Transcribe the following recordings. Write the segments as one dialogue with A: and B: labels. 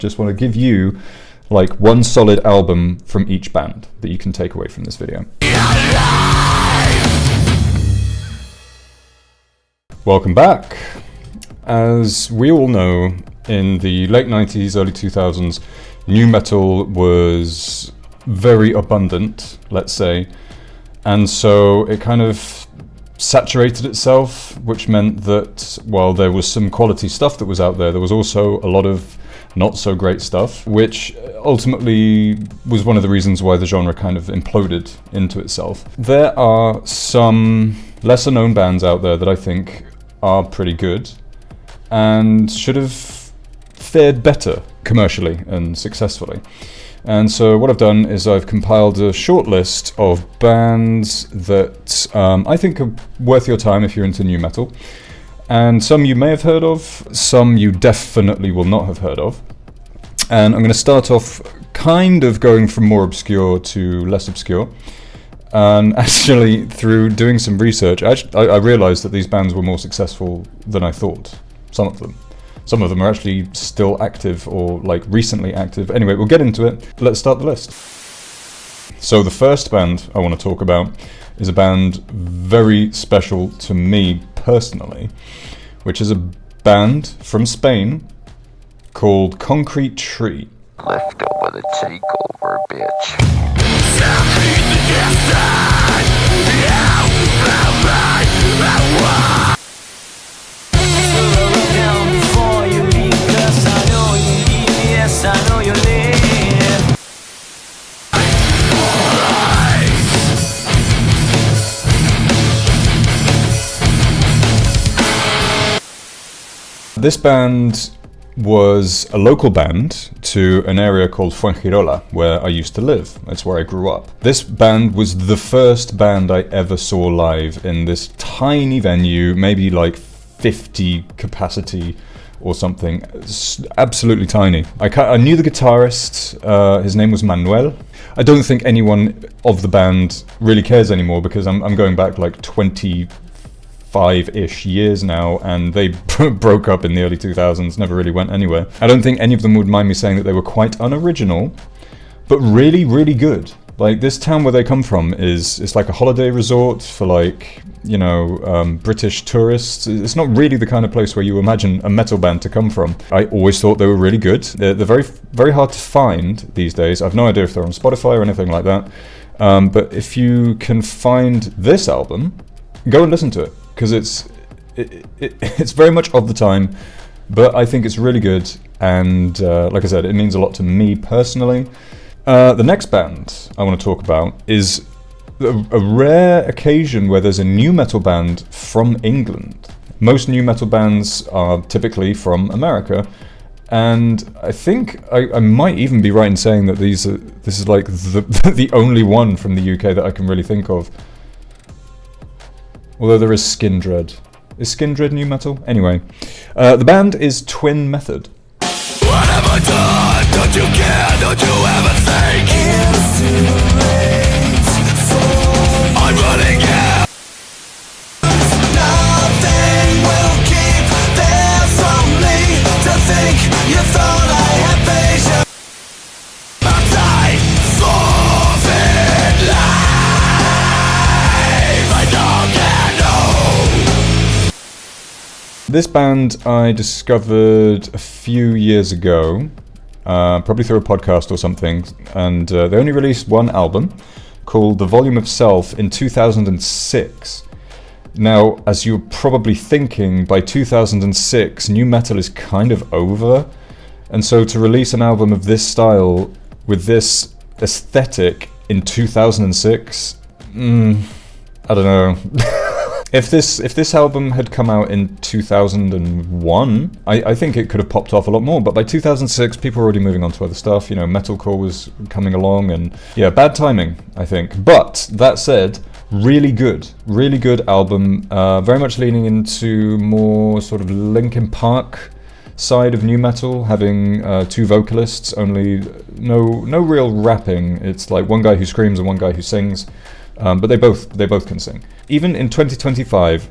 A: Just want to give you like one solid album from each band that you can take away from this video. Welcome back. As we all know, in the late 90s, early 2000s, nu metal was very abundant, let's say, and so it kind of saturated itself, which meant that while there was some quality stuff that was out there, there was also a lot of not so great stuff, which ultimately was one of the reasons why the genre kind of imploded into itself. There are some lesser known bands out there that I think are pretty good and should have fared better commercially and successfully. And so what I've done is I've compiled a short list of bands that I think are worth your time if you're into nu metal. And some you may have heard of, some you definitely will not have heard of. And I'm going to start off kind of going from more obscure to less obscure. And actually, through doing some research, I realized that these bands were more successful than I thought. Some of them. Some of them are actually still active or like recently active. Anyway, we'll get into it. Let's start the list. So the first band I want to talk about is a band very special to me personally, which is a band from Spain called Concrete Tree.
B: Left over the takeover, bitch.
A: This band was a local band to an area called Fuengirola, where I used to live. That's where I grew up. This band was the first band I ever saw live in this tiny venue, maybe like 50 capacity or something. It's absolutely tiny. I knew the guitarist, his name was Manuel. I don't think anyone of the band really cares anymore because I'm going back like 25-ish years now, and they broke up in the early 2000s, never really went anywhere. I don't think any of them would mind me saying that they were quite unoriginal, but really, really good. Like, this town where they come from it's like a holiday resort for like, you know, British tourists. It's not really the kind of place where you imagine a metal band to come from. I always thought they were really good. They're very, very hard to find these days. I've no idea if they're on Spotify or anything like that. But if you can find this album, go and listen to it, because it's very much of the time, but I think it's really good, and like I said, it means a lot to me personally. The next band I want to talk about is a rare occasion where there's a nu metal band from England. Most nu metal bands are typically from America, and I think I might even be right in saying that this is like the only one from the UK that I can really think of. Although there is Skindred. Is Skindred nu metal? Anyway, the band is Twin Method.
C: What have I done? Don't you care? Don't you ever think? It's too late for I'm running out. Nothing will keep them from me. To think you thought I had patience. But I forfeit life. I don't care, no.
A: This band I discovered a few years ago, probably through a podcast or something, and they only released one album called The Volume of Self in 2006. Now, as you're probably thinking, by 2006, nu metal is kind of over, and so to release an album of this style with this aesthetic in 2006, I don't know. If this album had come out in 2001, I think it could have popped off a lot more. But by 2006, people were already moving on to other stuff. You know, metalcore was coming along, and yeah, bad timing, I think. But that said, really good album. Very much leaning into more sort of Linkin Park side of nu metal, having two vocalists, only no real rapping. It's like one guy who screams and one guy who sings. But they both can sing. Even in 2025,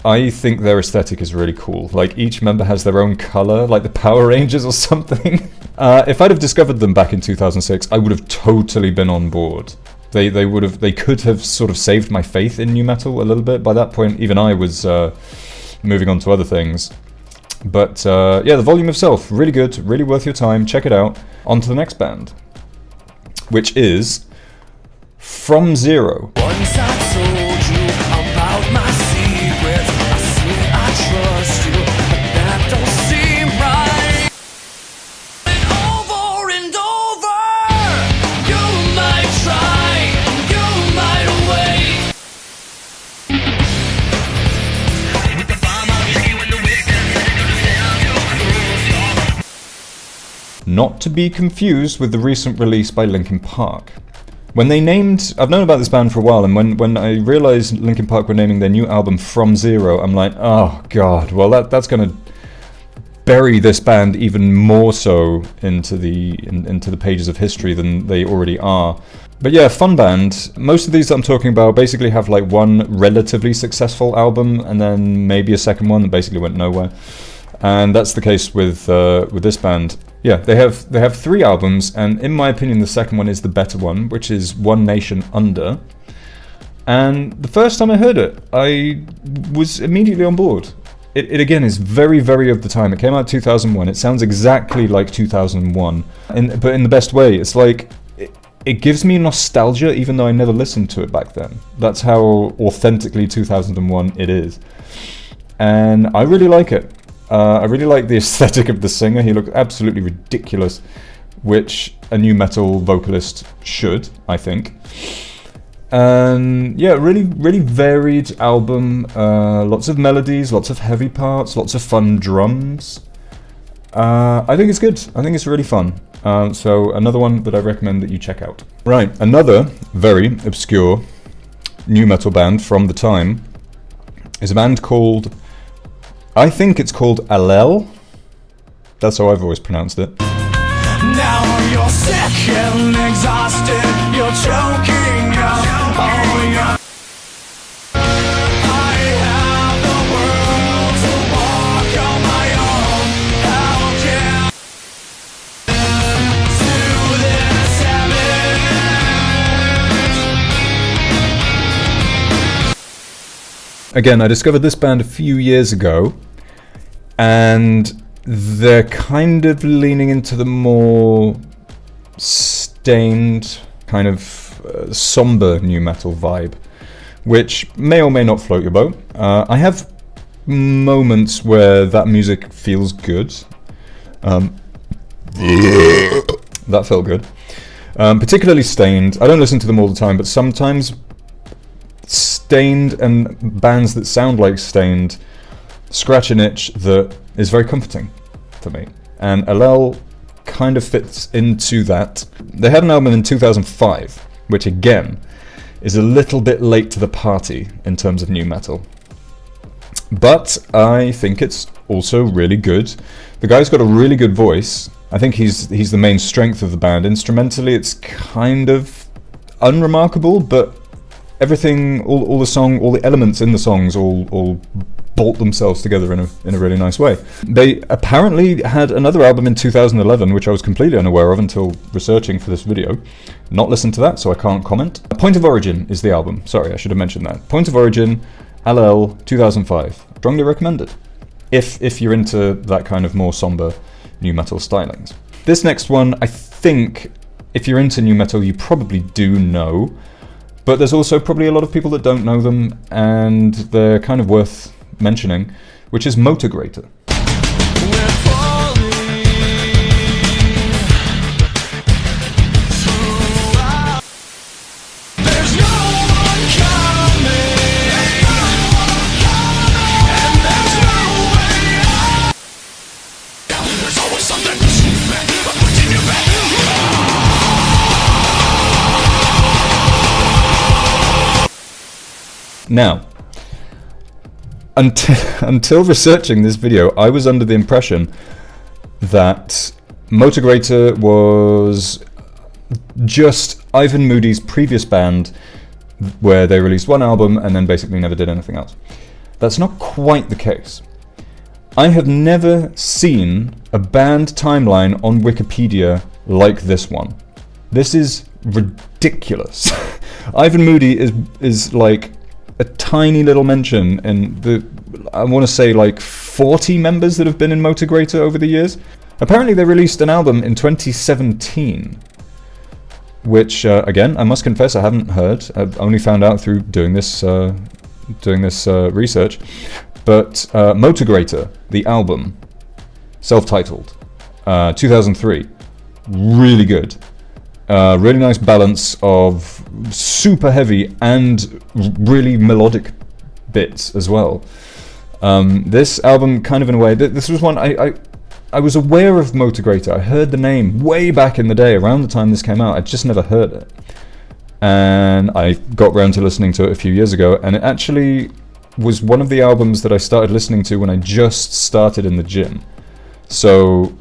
A: I think their aesthetic is really cool. Like, each member has their own color, like the Power Rangers or something. If I'd have discovered them back in 2006, I would have totally been on board. They could have sort of saved my faith in nu metal a little bit. By that point, even I was moving on to other things. But yeah, the volume itself, really good, really worth your time. Check it out. On to the next band, which is From Zero.
C: Once I told you about my secrets, I said I trust you, but that don't seem right. And over, you might try, you might wait. With the bomb I'll hit you in the weekend.
A: Not to be confused with the recent release by Linkin Park. When they named, I've known about this band for a while, and when I realized Linkin Park were naming their new album From Zero, I'm like, oh god, well that's gonna bury this band even more so into the pages of history than they already are. But yeah, fun band. Most of these that I'm talking about basically have like one relatively successful album, and then maybe a second one that basically went nowhere. And that's the case with this band. Yeah, they have 3 albums, and in my opinion, the second one is the better one, which is One Nation Under. And the first time I heard it, I was immediately on board. It again is very, very of the time. It came out 2001. It sounds exactly like 2001, but in the best way. It's like it gives me nostalgia, even though I never listened to it back then. That's how authentically 2001 it is, and I really like it. I really like the aesthetic of the singer. He looks absolutely ridiculous, which a nu metal vocalist should, I think. And yeah, really, really varied album. Lots of melodies, lots of heavy parts, lots of fun drums. I think it's good. I think it's really fun. So another one that I recommend that you check out. Right, another very obscure nu metal band from the time is a band called, I think it's called Allele. That's how I've always pronounced it.
C: Now you're sick and exhausted, you're choking out all your. I have the world to walk on my own. How can to this habit?
A: Again, I discovered this band a few years ago, and they're kind of leaning into the more stained, kind of somber nu metal vibe, which may or may not float your boat. I have moments where that music feels good. That felt good. Particularly Stained. I don't listen to them all the time, but sometimes Stained and bands that sound like Stained scratch an itch that is very comforting for me, and Allele kind of fits into that. They had an album in 2005, which again is a little bit late to the party in terms of nu metal, but I think it's also really good. The guy's got a really good voice. I think he's the main strength of the band. Instrumentally, it's kind of unremarkable, but everything, all the elements in the songs all bolt themselves together in a really nice way. They apparently had another album in 2011, which I was completely unaware of until researching for this video. Not listened to that, so I can't comment. Point of Origin is the album. Sorry, I should have mentioned that. Point of Origin, Allele, 2005. Strongly recommended, if you're into that kind of more somber nu metal stylings. This next one, I think, if you're into nu metal, you probably do know, but there's also probably a lot of people that don't know them, and they're kind of worth mentioning, which is Motograter. Now, until researching this video, I was under the impression that Motograter was just Ivan Moody's previous band, where they released one album and then basically never did anything else. That's not quite the case. I have never seen a band timeline on Wikipedia like this one. This is ridiculous. Ivan Moody is like a tiny little mention in the, I want to say like 40 members that have been in Motograter over the years. Apparently they released an album in 2017, which again, I must confess I haven't heard. I've only found out through doing this research. But Motograter, the album, self-titled, 2003, really good. Really nice balance of super heavy and really melodic bits as well. This album, kind of in a way, this was one I was aware of Motograter. I heard the name way back in the day, around the time this came out. I just never heard it. And I got round to listening to it a few years ago, and it actually was one of the albums that I started listening to when I just started in the gym. So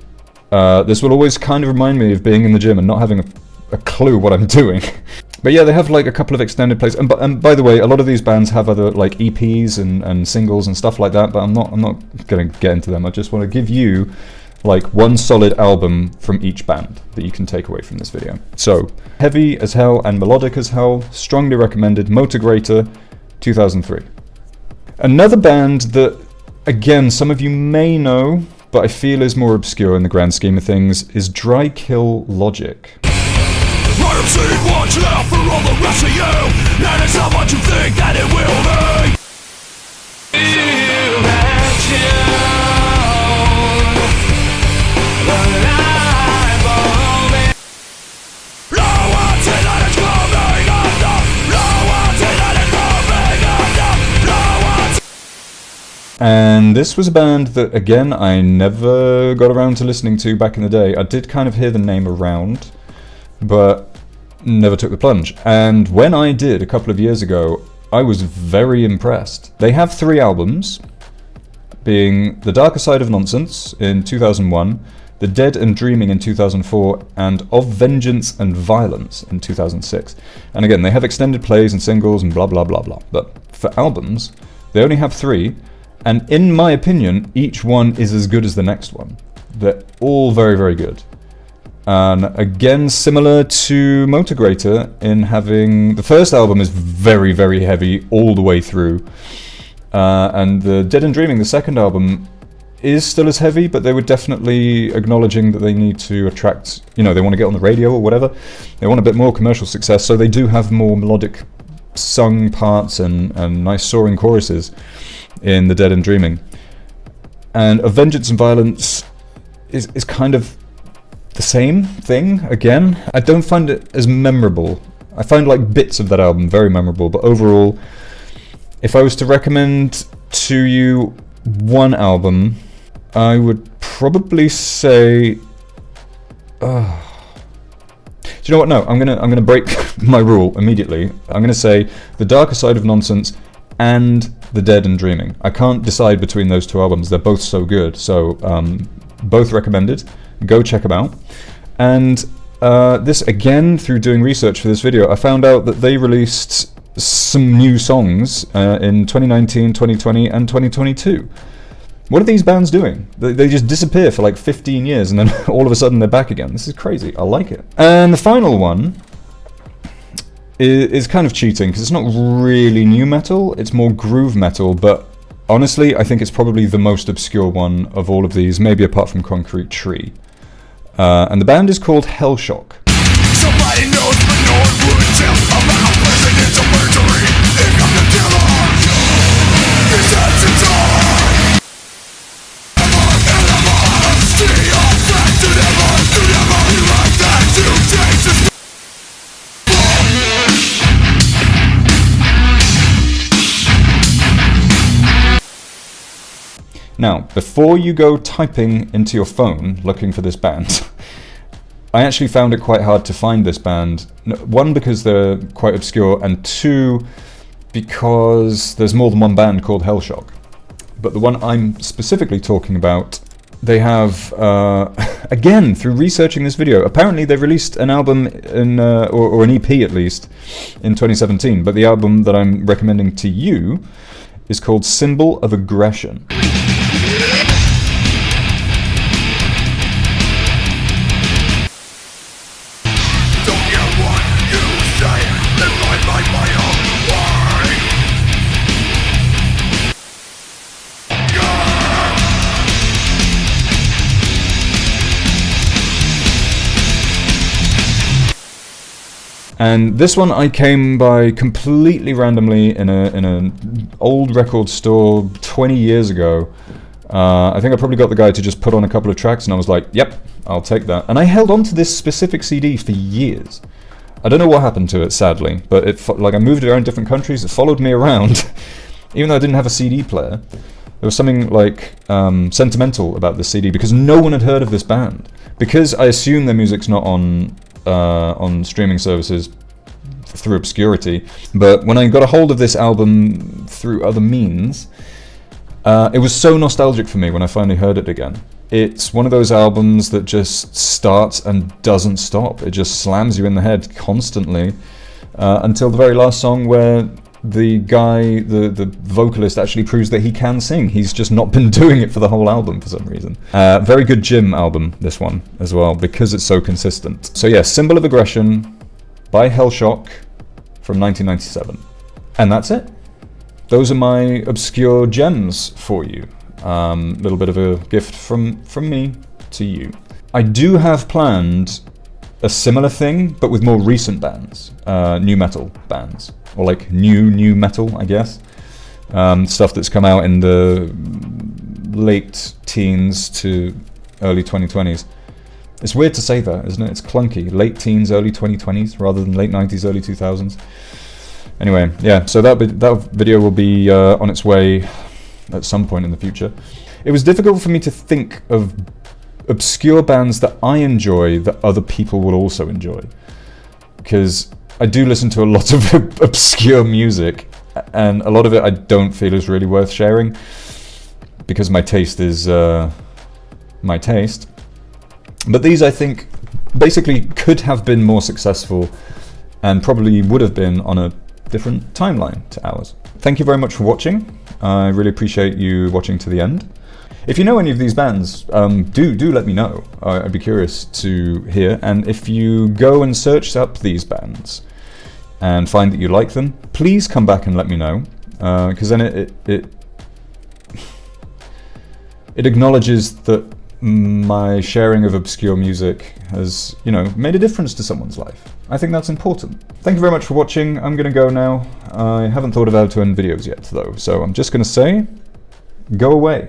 A: this will always kind of remind me of being in the gym and not having a clue what I'm doing. But yeah, they have like a couple of extended plays, and by the way, a lot of these bands have other like EPs and singles and stuff like that, but I'm not going to get into them. I just want to give you like one solid album from each band that you can take away from this video. So, heavy as hell and melodic as hell, strongly recommended, Motograter, 2003. Another band that, again, some of you may know, but I feel is more obscure in the grand scheme of things, is Dry Kill Logic.
C: Watch out for all the rest of you. That is not what you think that it will be.
A: And this was a band that, again, I never got around to listening to back in the day. I did kind of hear the name around, but never took the plunge. And when I did a couple of years ago, I was very impressed. They have 3 albums, being The Darker Side of Nonsense in 2001, The Dead and Dreaming in 2004, and Of Vengeance and Violence in 2006. And again, they have extended plays and singles and blah blah blah blah. But for albums, they only have 3, and in my opinion, each one is as good as the next one. They're all very, very good. And again, similar to Motograter in having, the first album is very, very heavy all the way through. And the Dead and Dreaming, the second album, is still as heavy, but they were definitely acknowledging that they need to attract, you know, they want to get on the radio or whatever. They want a bit more commercial success, so they do have more melodic sung parts and nice soaring choruses in the Dead and Dreaming. And Of Vengeance and Violence is kind of the same thing again. I don't find it as memorable. I find like bits of that album very memorable, but overall, if I was to recommend to you one album, I would probably say do you know what? No, I'm gonna break my rule immediately. I'm gonna say The Darker Side of Nonsense and The Dead and Dreaming. I can't decide between those 2 albums. They're both so good. So both recommended. Go check them out. And this, again, through doing research for this video, I found out that they released some new songs in 2019, 2020, and 2022. What are these bands doing? They just disappear for like 15 years and then all of a sudden they're back again. This is crazy. I like it. And the final one is kind of cheating because it's not really new metal. It's more groove metal, but honestly, I think it's probably the most obscure one of all of these, maybe apart from Concrete Tree. And the band is called Hellshock.
C: Somebody knows, but no one would tell about presidential perjury. Here comes the killer. He's at the door.
A: Now, before you go typing into your phone looking for this band, I actually found it quite hard to find this band. One, because they're quite obscure, and 2, because there's more than one band called Hellshock. But the one I'm specifically talking about, they have, again, through researching this video, apparently they released an album, in, or an EP at least, in 2017, but the album that I'm recommending to you is called Symbol of Aggression. And this one I came by completely randomly in an old record store 20 years ago. I think I probably got the guy to just put on a couple of tracks, and I was like, yep, I'll take that. And I held on to this specific CD for years. I don't know what happened to it, sadly, but like I moved it around different countries, it followed me around. Even though I didn't have a CD player, there was something like sentimental about this CD because no one had heard of this band. Because I assume their music's not on streaming services through obscurity, but when I got a hold of this album through other means, it was so nostalgic for me when I finally heard it again. It's one of those albums that just starts and doesn't stop. It just slams you in the head constantly until the very last song, where the guy, the vocalist, actually proves that he can sing. He's just not been doing it for the whole album for some reason. Very good gym album, this one, as well, because it's so consistent. So yeah, Symbol of Aggression by Hellshock from 1997. And that's it. Those are my obscure gems for you. Little bit of a gift from me to you. I do have planned a similar thing, but with more recent bands, new metal bands, or like new metal, I guess. Stuff that's come out in the late teens to early 2020s. It's weird to say that, isn't it? It's clunky. Late teens, early 2020s, rather than late 90s, early 2000s. Anyway, yeah, so that video will be on its way at some point in the future. It was difficult for me to think of obscure bands that I enjoy that other people will also enjoy, because I do listen to a lot of obscure music, and a lot of it I don't feel is really worth sharing, because my taste is my taste. But these, I think, basically could have been more successful and probably would have been on a different timeline to ours. Thank you very much for watching. I really appreciate you watching to the end. If you know any of these bands, do let me know. I'd be curious to hear. And if you go and search up these bands and find that you like them, please come back and let me know, because then it acknowledges that my sharing of obscure music has, made a difference to someone's life. I think that's important. Thank you very much for watching. I'm gonna go now. I haven't thought of how to end videos yet though, so I'm just gonna say, go away.